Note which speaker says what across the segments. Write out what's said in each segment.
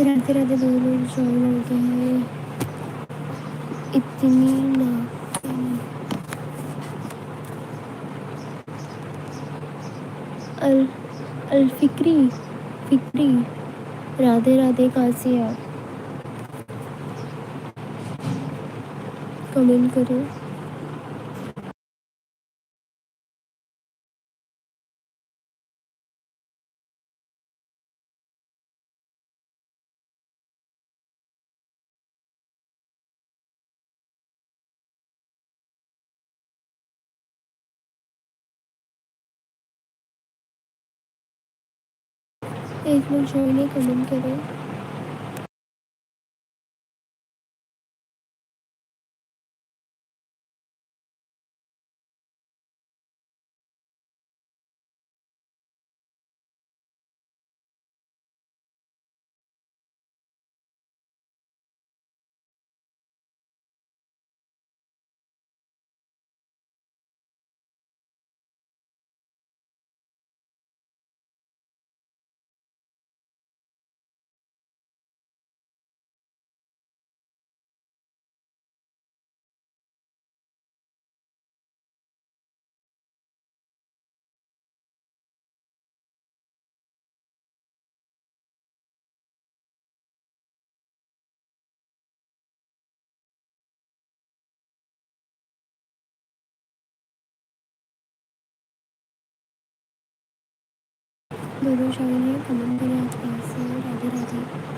Speaker 1: राधे राधे, दो लोग ज्वाइन हो गए हैं। इतनी ना अल अल्फिक्री फिक्री, राधे राधे, कहाँ से आप? कमेंट करो। एक लोग ज्वाइन है, कमेंट करें। दोनों ज्वाइन है, कमेंट करें आप कहाँ से हो। राधे राधे।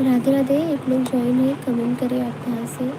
Speaker 1: राधे राधे, एक लोग ज्वाइन है, कमेंट करें आप कहाँ से।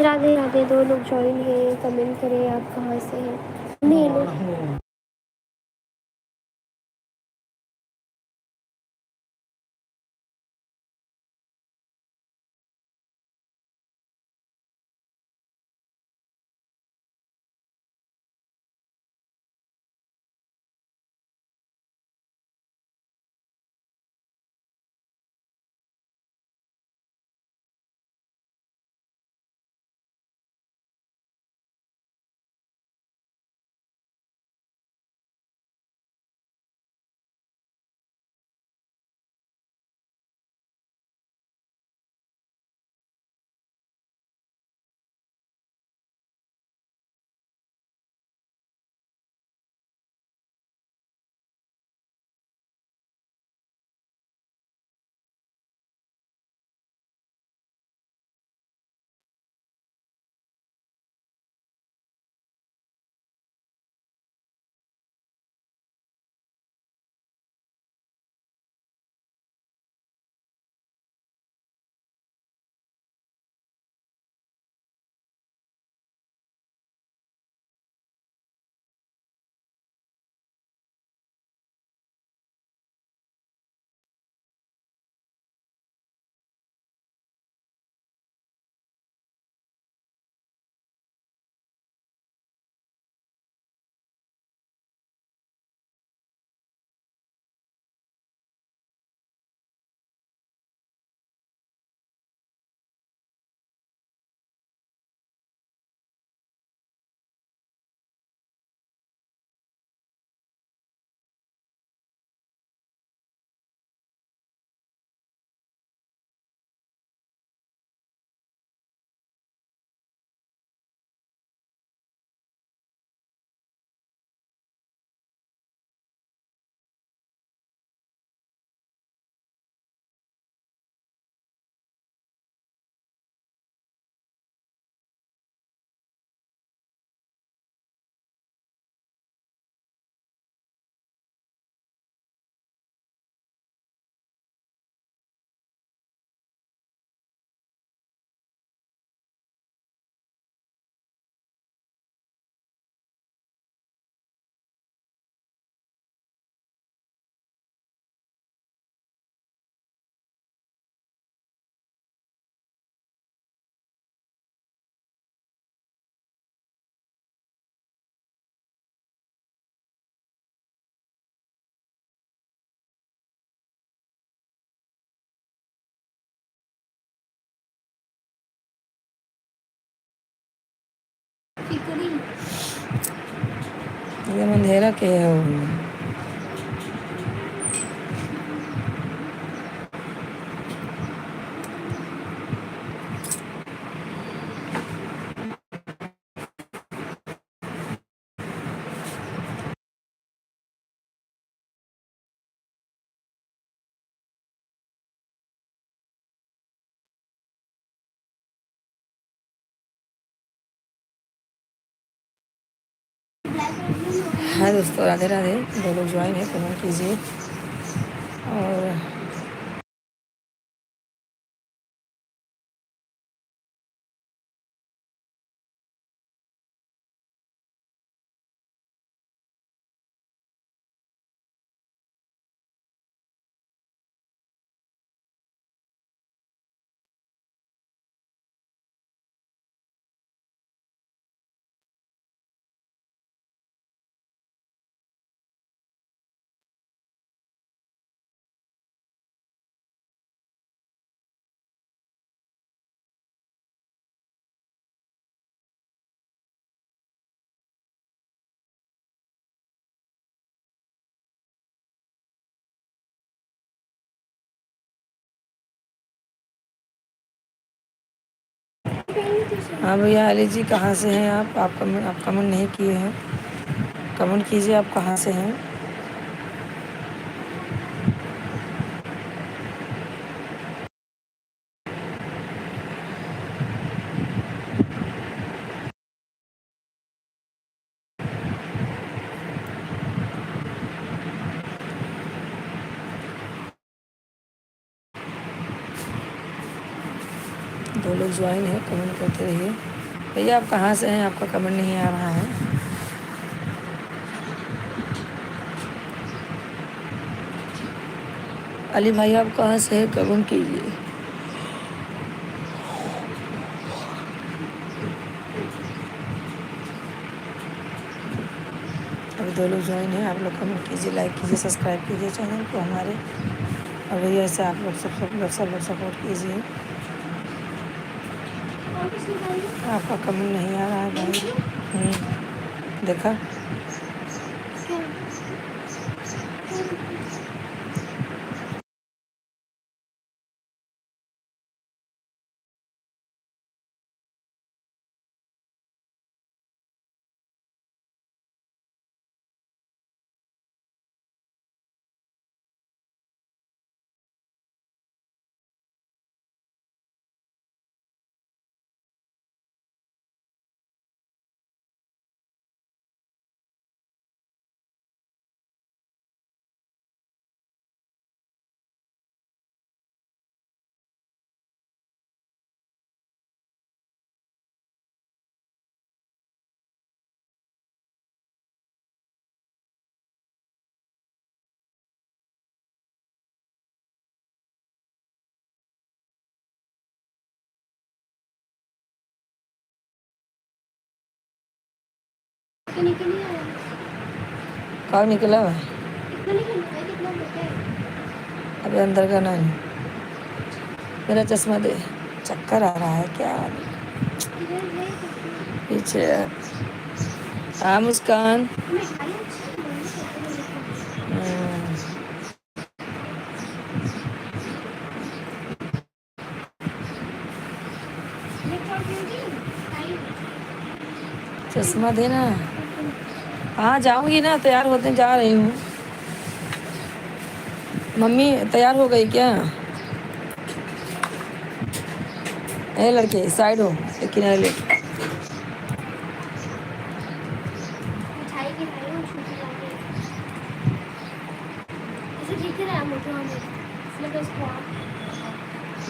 Speaker 1: राधे राधे। 2 लोग ज्वाइन हैं, कमेंट करें आप कहाँ से हैं। नीलू।
Speaker 2: एकदम अंधेरा के है वो। हाँ दोस्तों, राधे राधे। 2 लोग ज्वाइन है, कमेंट कीजिए। और हाँ भैया अली जी, कहाँ से हैं आप कमेंट नहीं किए हैं, कमेंट कीजिए आप कहाँ से हैं। दो लोग ज्वाइन है, कमेंट करते रहिए। भैया आप कहाँ से हैं, आपका कमेंट नहीं आ रहा है। अली भाई आप कहाँ से हैं, कमेंट कीजिए। अभी दो लोग ज्वाइन हैं, आप लोग कमेंट कीजिए, लाइक कीजिए, सब्सक्राइब कीजिए चैनल को हमारे। और भैया ऐसे आप लोग सब लोग सपोर्ट कीजिए। आपका कमेंट नहीं आ रहा है भाई। देखा कहाँ निकला हुआ है? अभी अंदर का नहीं, मेरा चश्मा दे, चक्कर आ रहा है क्या पीछे। हाँ मुस्कान। चश्मा देना। हाँ जाऊंगी ना, तैयार होते जा रही हूँ। मम्मी तैयार हो गई क्या? ए लड़के साइड हो, एक किनारे ले।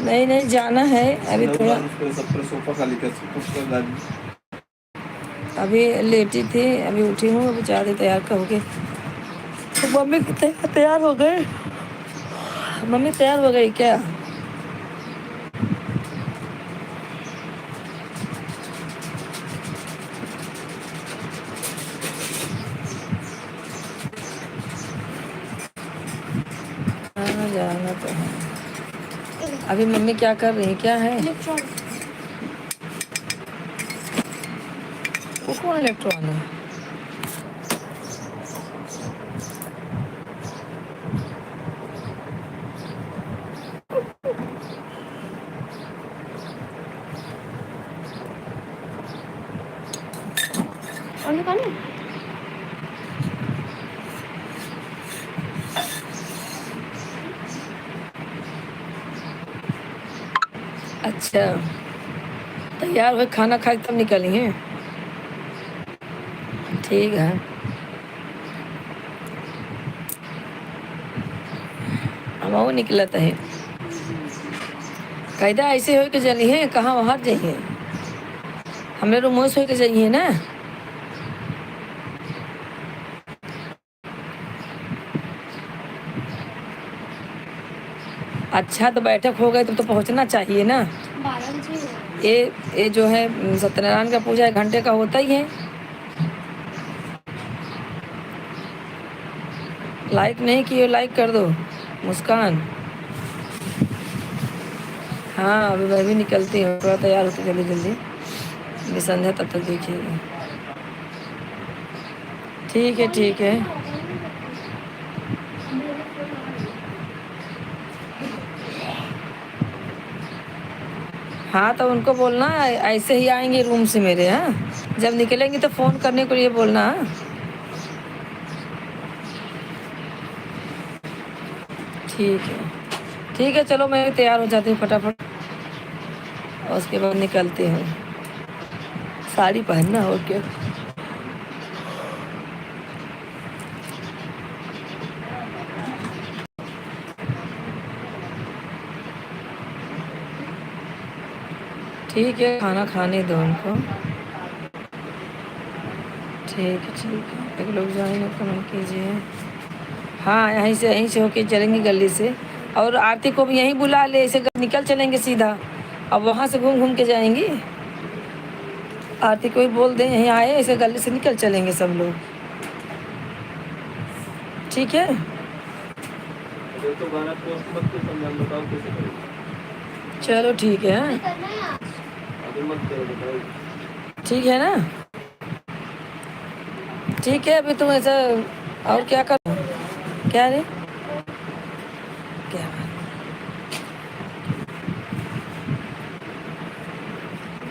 Speaker 2: नहीं नहीं जाना है अभी थोड़ा। अभी लेटी थी, अभी उठी हूँ, अभी जा रही तैयार करोगे। तो मम्मी तैयार हो गए? मम्मी तैयार हो गई क्या? हाँ जाना तो है। अभी मम्मी क्या कर रही है, क्या है वो? कौन इलेक्ट्रॉन है? अच्छा तैयार हुए, खाना खा के तब निकलेंगे। ठीक है। हम निकलत है कैदा ऐसे हो के चली है, कहाँ बाहर जाइए, हमें रूम से हो के जाइए ना। अच्छा तो बैठक हो गई तो पहुंचना चाहिए ना। ये जो है सत्यनारायण का पूजा 1 घंटे का होता ही है। लाइक नहीं किए, लाइक कर दो मुस्कान। हाँ अभी मैं भी निकलती हूँ, थोड़ा तैयार होती जल्दी जल्दी, अभी संध्या तब तक देखिएगा। ठीक है ठीक है। हाँ तो उनको बोलना ऐसे ही आएंगे रूम से मेरे। हाँ जब निकलेंगे तो फ़ोन करने के लिए बोलना। ठीक है ठीक है, चलो मैं तैयार हो जाती हूँ फटाफट और उसके बाद निकलती हूँ। साड़ी पहनना और क्या। ठीक है, खाना खाने दो उनको। ठीक है, एक लोग ज्वाइन कमेंट कीजिए। हाँ, यहीं से होके चलेंगे गली से, और आरती को भी यहीं बुला ले, ऐसे निकल चलेंगे सीधा, अब वहाँ से घूम घूम के जाएंगी। आरती को भी बोल दें यहीं आए, ऐसे गली से निकल चलेंगे सब लोग। ठीक है,
Speaker 3: तो गाना पोस्ट मत कर, समझा बताओ कैसे करें।
Speaker 2: चलो ठीक है।
Speaker 3: अभी मत करो, बताओ।
Speaker 2: ठीक है ना, ठीक है। अभी तुम ऐसा और क्या कर, क्या रे, क्या,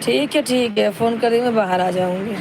Speaker 2: ठीक है फ़ोन करेंगे, मैं बाहर आ जाऊँगी।